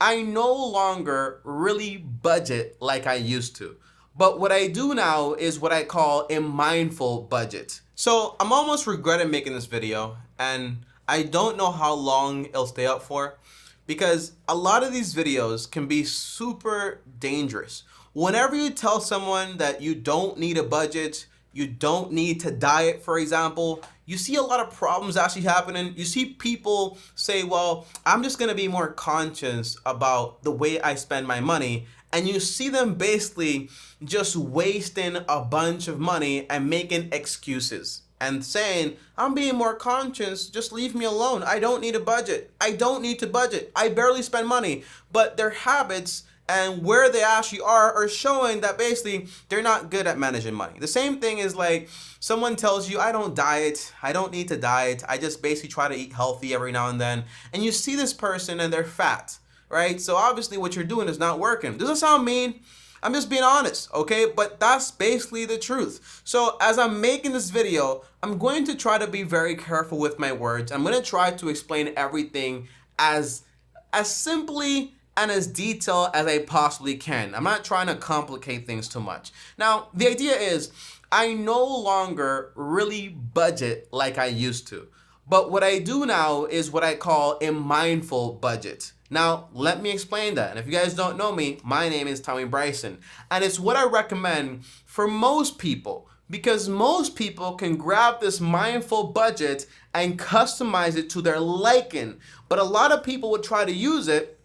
I no longer really budget like I used to. But what I do now is what I call a mindful budget. So I'm almost regretting making this video, and I don't know how long it'll stay up for because a lot of these videos can be super dangerous. Whenever you tell someone that you don't need a budget, you don't need to diet, for example, you see a lot of problems actually happening. You see people say, well, I'm just going to be more conscious about the way I spend my money. And you see them basically just wasting a bunch of money and making excuses and saying, I'm being more conscious, just leave me alone. I don't need a budget. I don't need to budget. I barely spend money. But their habits and where they actually are showing that basically they're not good at managing money. The same thing is like someone tells you, I don't diet, I don't need to diet, I just basically try to eat healthy every now and then. And you see this person and they're fat, right? So obviously what you're doing is not working. Does it sound mean? I'm just being honest, okay? But that's basically the truth. So as I'm making this video, I'm going to try to be very careful with my words. I'm going to try to explain everything as simply and as detailed as I possibly can. I'm not trying to complicate things too much. Now, the idea is I no longer really budget like I used to. But what I do now is what I call a mindful budget. Now, let me explain that. And if you guys don't know me, my name is TommyBryson. And it's what I recommend for most people because most people can grab this mindful budget and customize it to their liking. But a lot of people would try to use it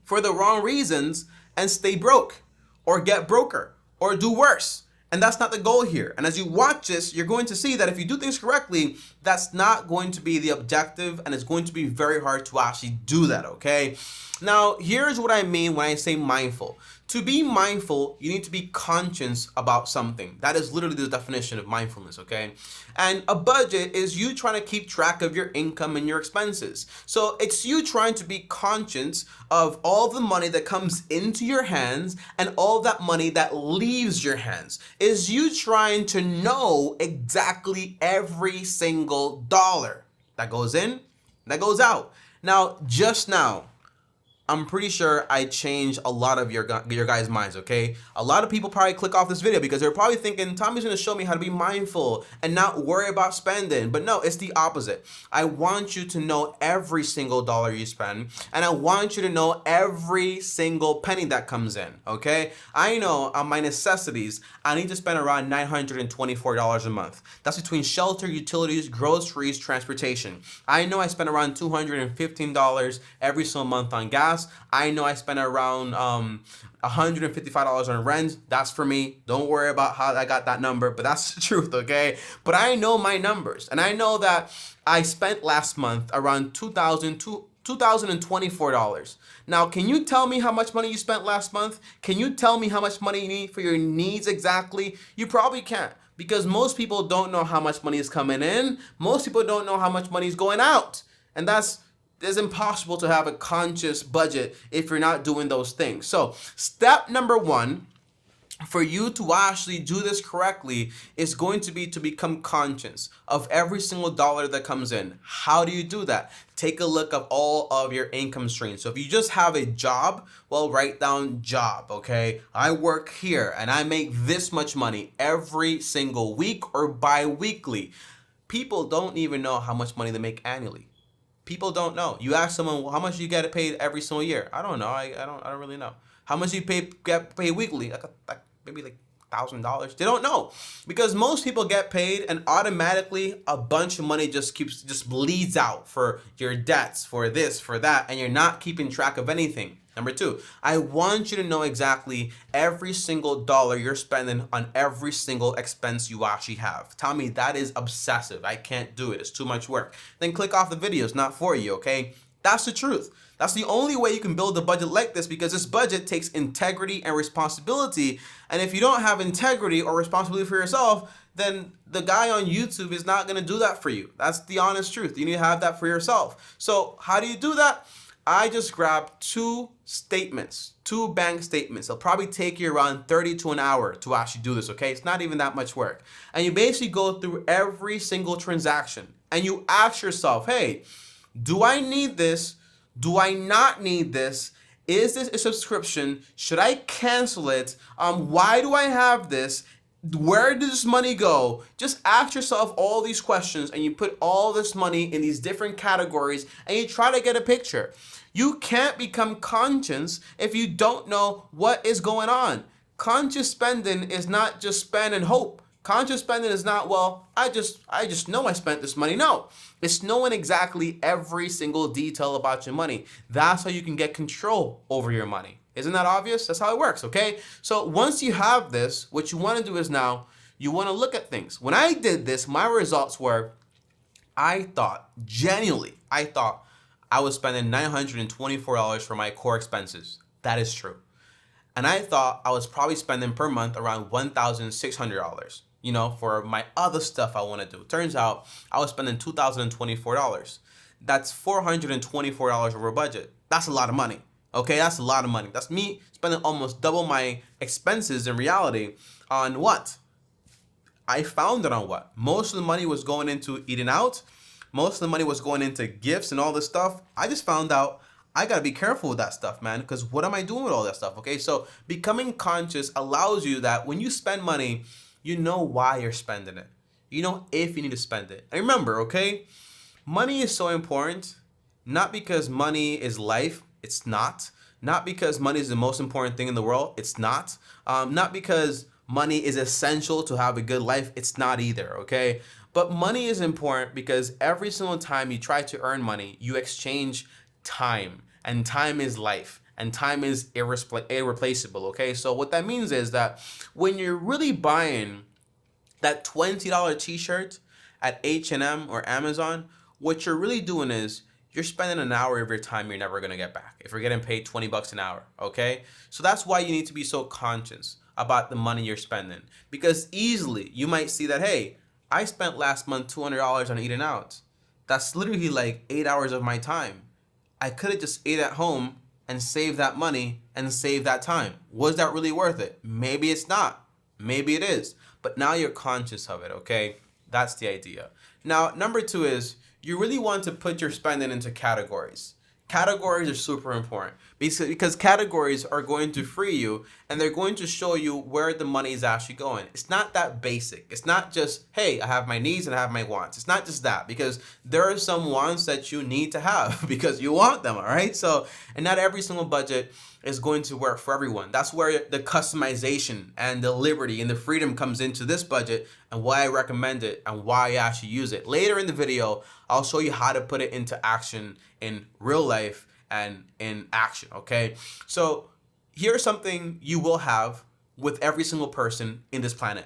for the wrong reasons and stay broke or get broker or do worse. And that's not the goal here. And as you watch this, you're going to see that if you do things correctly, that's not going to be the objective and it's going to be very hard to actually do that, okay? Now, here's what I mean when I say mindful. To be mindful, you need to be conscious about something. That is literally the definition of mindfulness, okay? And a budget is you trying to keep track of your income and your expenses. So it's you trying to be conscious of all the money that comes into your hands and all that money that leaves your hands. Is you trying to know exactly every single dollar that goes in, that goes out. Now, just now, I'm pretty sure I changed a lot of your guys' minds, okay? A lot of people probably click off this video because they're probably thinking, Tommy's gonna show me how to be mindful and not worry about spending. But no, it's the opposite. I want you to know every single dollar you spend, and I want you to know every single penny that comes in, okay? I know on my necessities, I need to spend around $924 a month. That's between shelter, utilities, groceries, transportation. I know I spend around $215 every single month on gas. I know I spend around $155 on rent. That's for me. Don't worry about how I got that number, but that's the truth, okay? But I know my numbers, and I know that I spent last month around $2,024. Now, can you tell me how much money you spent last month? Can you tell me how much money you need for your needs exactly? You probably can't because most people don't know how much money is coming in. Most people don't know how much money is going out. And it's impossible to have a conscious budget if you're not doing those things. So step number one for you to actually do this correctly is going to be to become conscious of every single dollar that comes in. How do you do that? Take a look at all of your income streams. So if you just have a job, well, write down job, okay? I work here and I make this much money every single week or bi-weekly. People don't even know how much money they make annually. People don't know. You ask someone, well, how much do you get paid every single year? I don't know. I don't really know. How much do you get paid weekly? Like maybe like $1,000. They don't know because most people get paid and automatically a bunch of money just bleeds out for your debts, for this, for that, and you're not keeping track of anything. Number two, I want you to know exactly every single dollar you're spending on every single expense you actually have. Tommy, that is obsessive. I can't do it. It's too much work. Then click off the video. It's not for you, okay? That's the truth. That's the only way you can build a budget like this because this budget takes integrity and responsibility. And if you don't have integrity or responsibility for yourself, then the guy on YouTube is not going to do that for you. That's the honest truth. You need to have that for yourself. So how do you do that? I just grabbed two bank statements. It'll probably take you around 30 to an hour to actually do this, okay? It's not even that much work. And you basically go through every single transaction and you ask yourself, hey, do I need this? Do I not need this? Is this a subscription? Should I cancel it? Why do I have this? Where does this money go? Just ask yourself all these questions, and you put all this money in these different categories, and you try to get a picture. You can't become conscious if you don't know what is going on. Conscious spending is not just spend and hope. Conscious spending is not, well, I just know I spent this money. No, it's knowing exactly every single detail about your money. That's how you can get control over your money. Isn't that obvious? That's how it works, okay? So once you have this, what you want to do is now you want to look at things. When I did this, my results were, I thought I was spending $924 for my core expenses. That is true. And I thought I was probably spending per month around $1,600, for my other stuff I want to do. Turns out I was spending $2,024. That's $424 over budget. That's a lot of money. Okay, that's a lot of money. That's me spending almost double my expenses in reality on what? I found it on what? Most of the money was going into eating out. Most of the money was going into gifts and all this stuff. I just found out I gotta be careful with that stuff, man, because what am I doing with all that stuff? Okay, so becoming conscious allows you that when you spend money, you know why you're spending it. You know if you need to spend it. And remember, okay, money is so important, not because money is life. It's not. Not because money is the most important thing in the world. It's not. Not because money is essential to have a good life. It's not either, okay? But money is important because every single time you try to earn money, you exchange time. And time is life. And time is irreplaceable, okay? So what that means is that when you're really buying that $20 t-shirt at H&M or Amazon, what you're really doing is you're spending an hour of your time you're never gonna get back if you're getting paid 20 bucks an hour, okay? So that's why you need to be so conscious about the money you're spending, because easily you might see that, hey, I spent last month $200 on eating out. That's literally like 8 hours of my time. I could have just ate at home and saved that money and saved that time. Was that really worth it? Maybe it's not. Maybe it is. But now you're conscious of it, okay? That's the idea. Now, number two is you really want to put your spending into categories. Categories are super important because categories are going to free you and they're going to show you where the money is actually going. It's not that basic. It's not just, hey, I have my needs and I have my wants. It's not just that, because there are some wants that you need to have because you want them, all right? So, and not every single budget is going to work for everyone. That's where the customization and the liberty and the freedom comes into this budget and why I recommend it and why I actually use it. Later in the video, I'll show you how to put it into action in real life and in action, okay? So here's something you will have with every single person in this planet.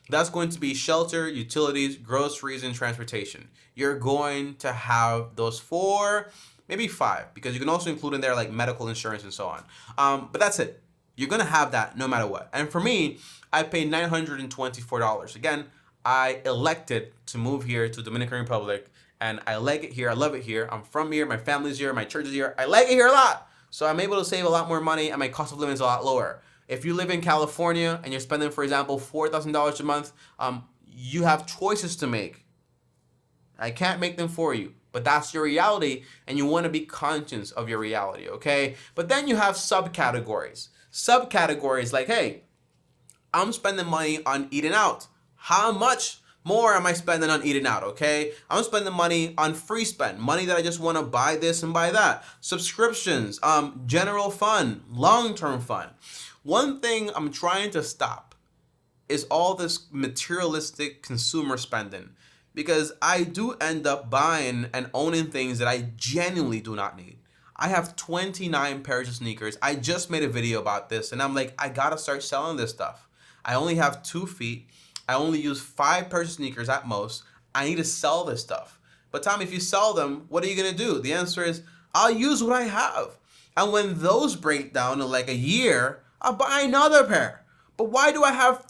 That's going to be shelter, utilities, groceries, and transportation. You're going to have those 4, maybe 5, because you can also include in there like medical insurance and so on. But that's it. You're going to have that no matter what. And for me, I paid $924. Again, I elected to move here to Dominican Republic, and I like it here. I love it here. I'm from here. My family's here. My church is here. I like it here a lot. So I'm able to save a lot more money, and my cost of living is a lot lower. If you live in California and you're spending, for example, $4,000 a month, you have choices to make. I can't make them for you, but that's your reality, and you want to be conscious of your reality, okay? But then you have subcategories. Subcategories like, hey, I'm spending money on eating out. How much more am I spending on eating out, okay? I'm spending money on free spend, money that I just want to buy this and buy that. Subscriptions, general fund, long-term fund. One thing I'm trying to stop is all this materialistic consumer spending, because I do end up buying and owning things that I genuinely do not need. I have 29 pairs of sneakers. I just made a video about this, and I'm like, I gotta start selling this stuff. I only have 2 feet. I only use 5 pairs of sneakers at most. I need to sell this stuff. But Tom, if you sell them, what are you gonna do? The answer is, I'll use what I have. And when those break down in like a year, I'll buy another pair. But why do I have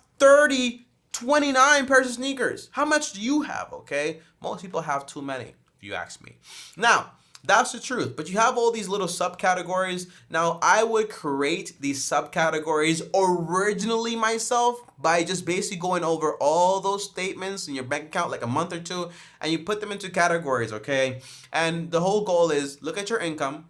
29 pairs of sneakers? How much do you have, okay? Most people have too many, if you ask me. Now, that's the truth, but you have all these little subcategories. Now, I would create these subcategories originally myself by just basically going over all those statements in your bank account like a month or 2, and you put them into categories, okay? And the whole goal is look at your income,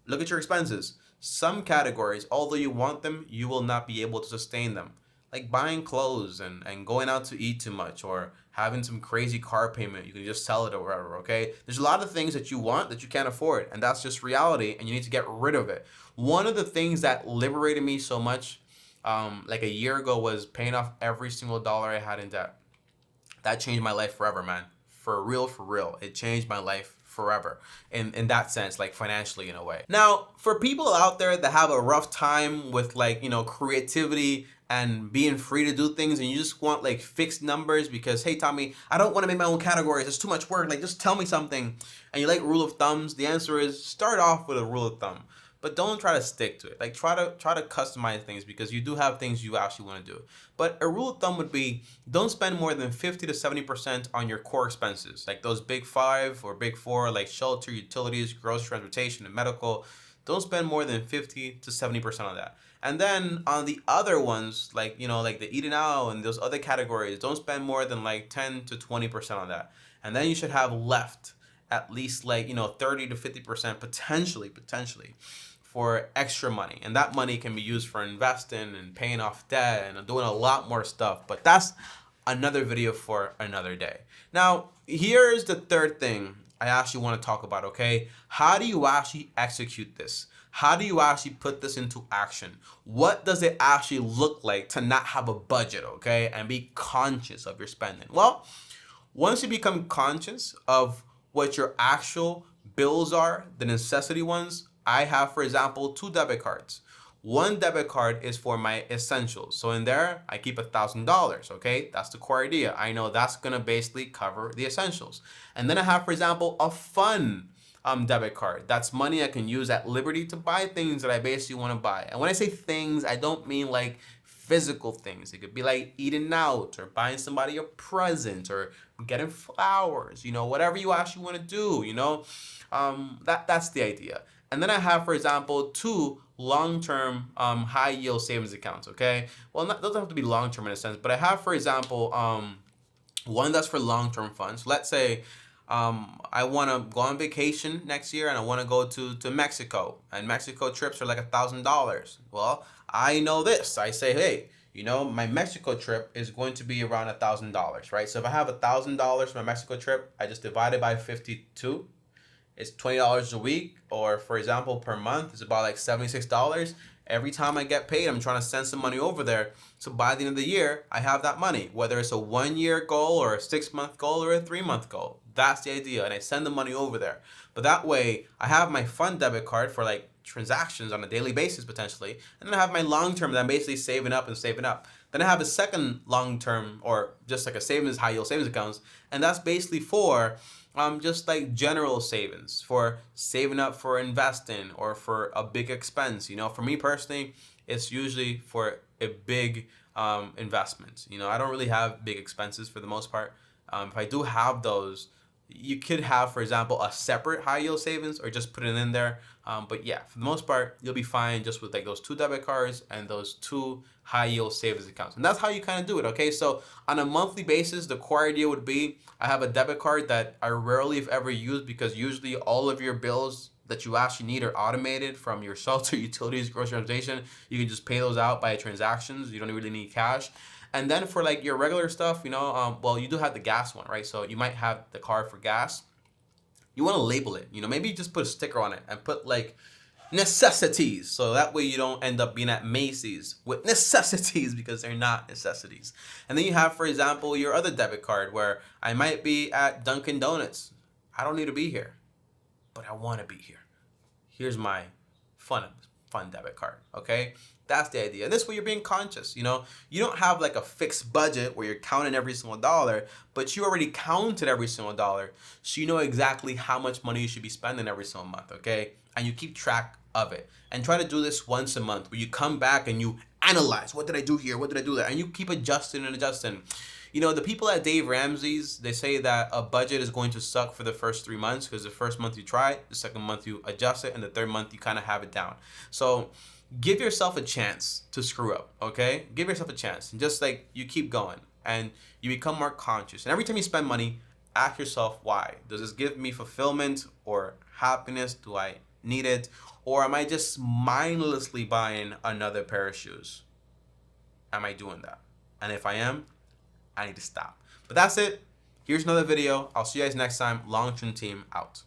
look at your expenses. some categories, although you want them, you will not be able to sustain them. Like buying clothes and going out to eat too much, or having some crazy car payment, you can just sell it or whatever, okay? There's a lot of things that you want that you can't afford, and that's just reality, and you need to get rid of it. One of the things that liberated me so much, like a year ago, was paying off every single dollar I had in debt. That changed my life forever, man. For real, for real. It changed my life forever in that sense, like financially in a way. Now, for people out there that have a rough time with like, creativity and being free to do things, and you just want like fixed numbers because, hey, Tommy, I don't want to make my own categories. It's too much work. Like, just tell me something. And you like rule of thumbs, the answer is start off with a rule of thumb. But don't try to stick to it. Like try to customize things, because you do have things you actually want to do. But a rule of thumb would be, don't spend more than 50 to 70% on your core expenses, like those big 5 or big 4, like shelter, utilities, grocery, transportation, and medical. Don't spend more than 50 to 70% on that. And then on the other ones, like like the eating out and those other categories, don't spend more than like 10 to 20% on that. And then you should have left at least like 30 to 50% potentially for extra money, and that money can be used for investing and paying off debt and doing a lot more stuff. But that's another video for another day. Now, here's the third thing I actually want to talk about, okay? How do you actually execute this? How do you actually put this into action? What does it actually look like to not have a budget, okay, and be conscious of your spending? Well, once you become conscious of what your actual bills are, the necessity ones, I have, for example, 2 debit cards. One debit card is for my essentials. So in there, I keep $1,000, okay? That's the core idea. I know that's gonna basically cover the essentials. And then I have, for example, a fun debit card. That's money I can use at liberty to buy things that I basically wanna buy. And when I say things, I don't mean like physical things. It could be like eating out or buying somebody a present or getting flowers, whatever you actually wanna do, that's the idea. And then I have, for example, 2 long-term high yield savings accounts, okay? Well, doesn't have to be long-term in a sense, but I have, for example, one that's for long-term funds. Let's say I want to go on vacation next year and I want to go to Mexico, and Mexico trips are like $1,000. Well, I know this. I say, hey, my Mexico trip is going to be around $1,000, right? So if I have $1,000 for my Mexico trip, I just divide it by 52. It's $20 a week, or for example, per month, it's about like $76. Every time I get paid, I'm trying to send some money over there. So by the end of the year, I have that money, whether it's a 1-year goal or a 6-month goal or a 3-month goal. That's the idea. And I send the money over there. But that way I have my fun debit card for like transactions on a daily basis potentially. And then I have my long-term that I'm basically saving up and saving up. Then I have a second long-term, or just like a savings, high yield savings accounts. And that's basically for just like general savings, for saving up for investing or for a big expense. For me personally, it's usually for a big investment. I don't really have big expenses for the most part. If I do have those, you could have, for example, a separate high yield savings or just put it in there. But yeah, for the most part, you'll be fine just with like those 2 debit cards and those 2 high yield savings accounts. And that's how you kind of do it, okay? So on a monthly basis, the core idea would be, I have a debit card that I rarely if ever use, because usually all of your bills that you actually need are automated from your shelter, utilities, grocery, transportation. You can just pay those out by transactions. You don't really need cash. And then for like your regular stuff, well, you do have the gas one, right? So you might have the card for gas. You want to label it, maybe just put a sticker on it and put like necessities. So that way you don't end up being at Macy's with necessities, because they're not necessities. And then you have, for example, your other debit card where I might be at Dunkin' Donuts. I don't need to be here, but I want to be here. Here's my fun debit card, okay? That's the idea. And this way you're being conscious, you don't have like a fixed budget where you're counting every single dollar, but you already counted every single dollar. So you know exactly how much money you should be spending every single month, okay? And you keep track of it. And try to do this once a month, where you come back and you analyze, what did I do here? What did I do there? And you keep adjusting and adjusting. The people at Dave Ramsey's, they say that a budget is going to suck for the first 3 months, because the first month you try it, the second month you adjust it, and the third month you kind of have it down. So give yourself a chance to screw up, okay? Give yourself a chance. And just like you keep going and you become more conscious. And every time you spend money, ask yourself why. Does this give me fulfillment or happiness? Do I need it? Or am I just mindlessly buying another pair of shoes? Am I doing that? And if I am, I need to stop. But that's it. Here's another video. I'll see you guys next time. Long-term team out.